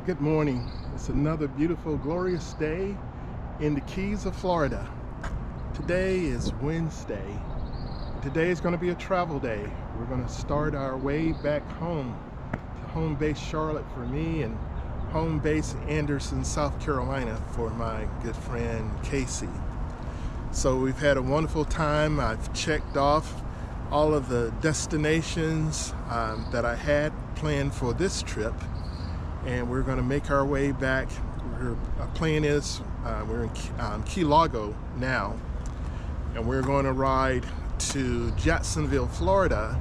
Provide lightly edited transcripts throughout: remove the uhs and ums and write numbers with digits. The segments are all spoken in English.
Good morning. It's another beautiful, glorious day in the Keys of Florida. Today is Wednesday. Today is going to be a travel day. We're going to start our way back home to home base Charlotte for me and home base Anderson, South Carolina for my good friend Casey. So we've had a wonderful time. I've checked off all of the destinations that I had planned for this trip, and we're going to make our way back. Our plan is we're in Key Largo now, and we're going to ride to Jacksonville, Florida,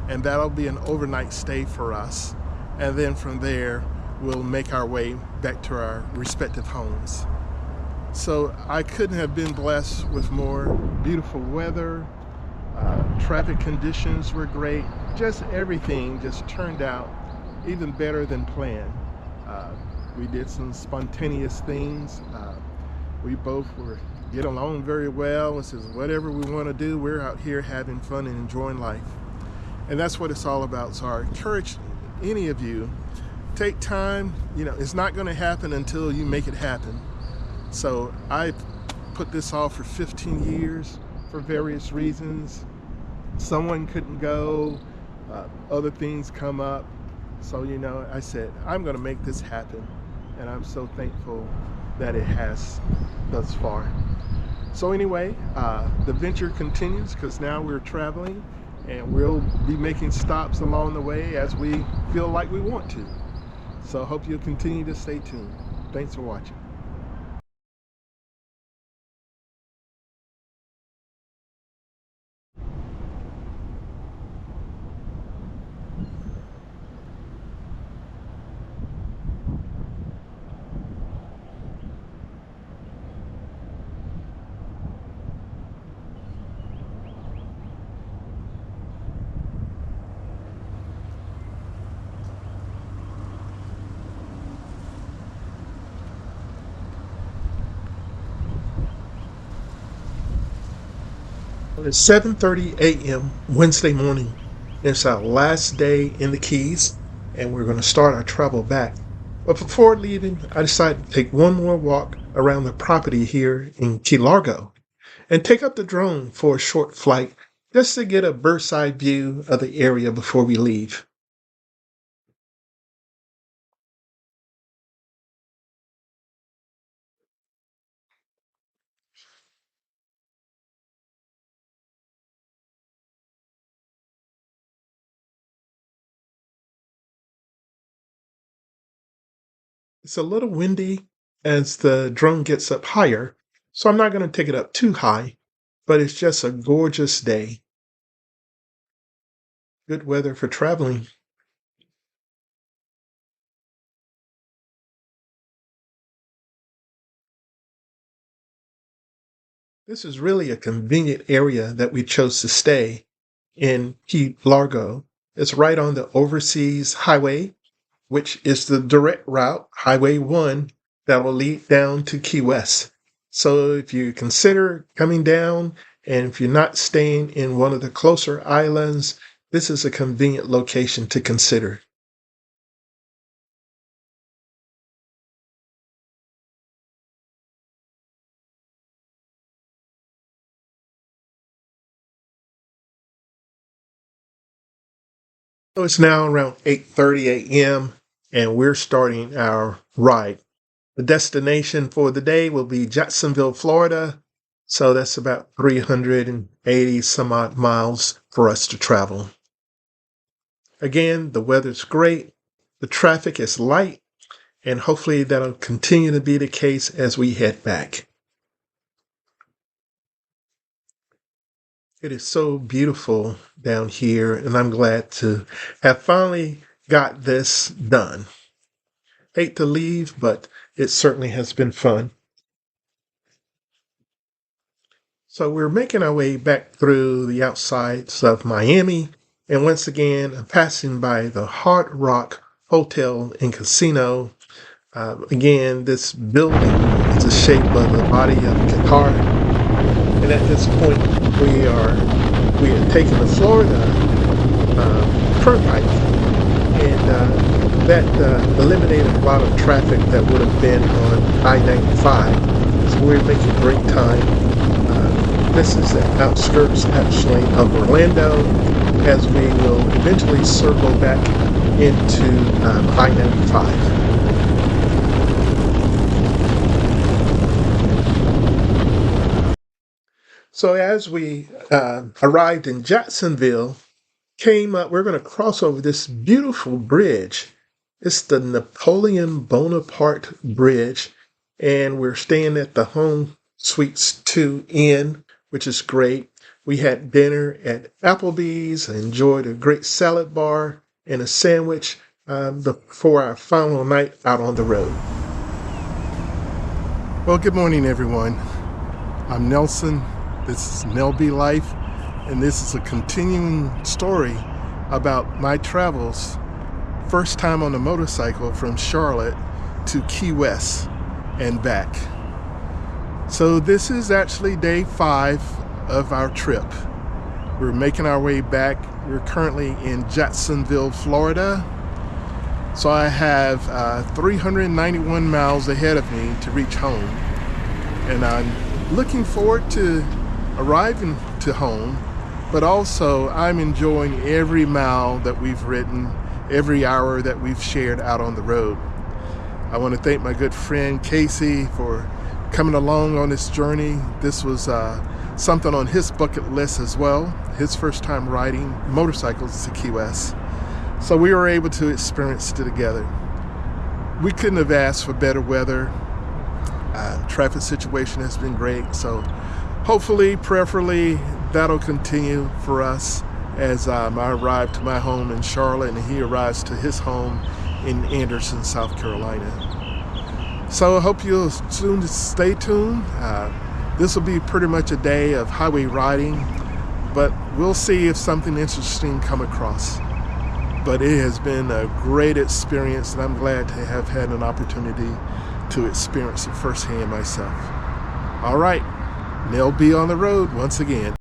and that'll be an overnight stay for us. And then from there, we'll make our way back to our respective homes. So I couldn't have been blessed with more beautiful weather. Traffic conditions were great. Just everything just turned out even better than planned. We did some spontaneous things. We both get along very well. It says whatever we want to do, we're out here having fun and enjoying life. And that's what it's all about. So I encourage any of you, take time. It's not going to happen until you make it happen. So I put this off for 15 years for various reasons. Someone couldn't go, other things come up. So, I said, I'm going to make this happen. And I'm so thankful that it has thus far. So anyway, the venture continues because now we're traveling and we'll be making stops along the way as we feel like we want to. So I hope you'll continue to stay tuned. Thanks for watching. It's 7:30 a.m. Wednesday morning. It's our last day in the Keys, and we're going to start our travel back. But before leaving, I decided to take one more walk around the property here in Key Largo and take up the drone for a short flight just to get a bird's eye view of the area before we leave. It's a little windy as the drone gets up higher, so I'm not going to take it up too high, but it's just a gorgeous day. Good weather for traveling. This is really a convenient area that we chose to stay in Key Largo. It's right on the Overseas Highway, which is the direct route, Highway 1, that will lead down to Key West. So if you consider coming down, and if you're not staying in one of the closer islands, this is a convenient location to consider. So it's now around 8:30 a.m. and we're starting our ride. The destination for the day will be Jacksonville, Florida. So that's about 380 some odd miles for us to travel. Again, the weather's great. The traffic is light, and hopefully that'll continue to be the case as we head back. It is so beautiful down here, and I'm glad to have finally got this done. Hate to leave, but it certainly has been fun. So we're making our way back through the outsides of Miami, and once again, I'm passing by the Hard Rock Hotel and Casino. Again, this building is the shape of the body of a guitar, and at this point, we are taking the Florida turnpike, and that eliminated a lot of traffic that would have been on I-95. So we're making great time. This is the outskirts, actually, of Orlando, as we will eventually circle back into I-95. So as we arrived in Jacksonville, we're going to cross over this beautiful bridge. It's the Napoleon Bonaparte Bridge, and we're staying at the Home Suites 2 Inn, which is great. We had dinner at Applebee's, enjoyed a great salad bar and a sandwich before our final night out on the road. Well, good morning, everyone. I'm Nelson. This is Nel B Life, and this is a continuing story about my travels. First time on a motorcycle from Charlotte to Key West and back. So this is actually day 5 of our trip. We're making our way back. We're currently in Jacksonville, Florida. So I have 391 miles ahead of me to reach home. And I'm looking forward to arriving to home, but also I'm enjoying every mile that we've ridden, every hour that we've shared out on the road. I want to thank my good friend Casey for coming along on this journey. This was something on his bucket list as well, his first time riding motorcycles to Key West. So we were able to experience it together. We couldn't have asked for better weather. Traffic situation has been great, so hopefully, prayerfully, that'll continue for us as I arrive to my home in Charlotte and he arrives to his home in Anderson, South Carolina. So I hope you'll soon stay tuned. This will be pretty much a day of highway riding, but we'll see if something interesting come across. But it has been a great experience, and I'm glad to have had an opportunity to experience it firsthand myself. All right. They'll be on the road once again.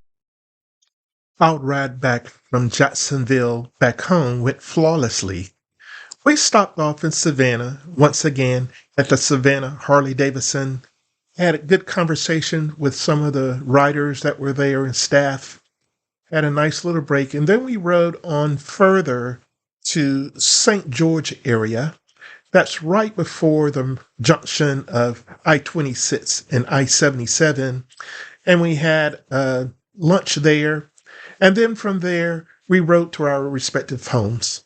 Our ride back from Jacksonville back home went flawlessly. We stopped off in Savannah once again at the Savannah Harley-Davidson, had a good conversation with some of the riders that were there and staff, had a nice little break, and then we rode on further to St. George area. That's right before the junction of I-26 and I-77. And we had lunch there. And then from there, we rode to our respective homes.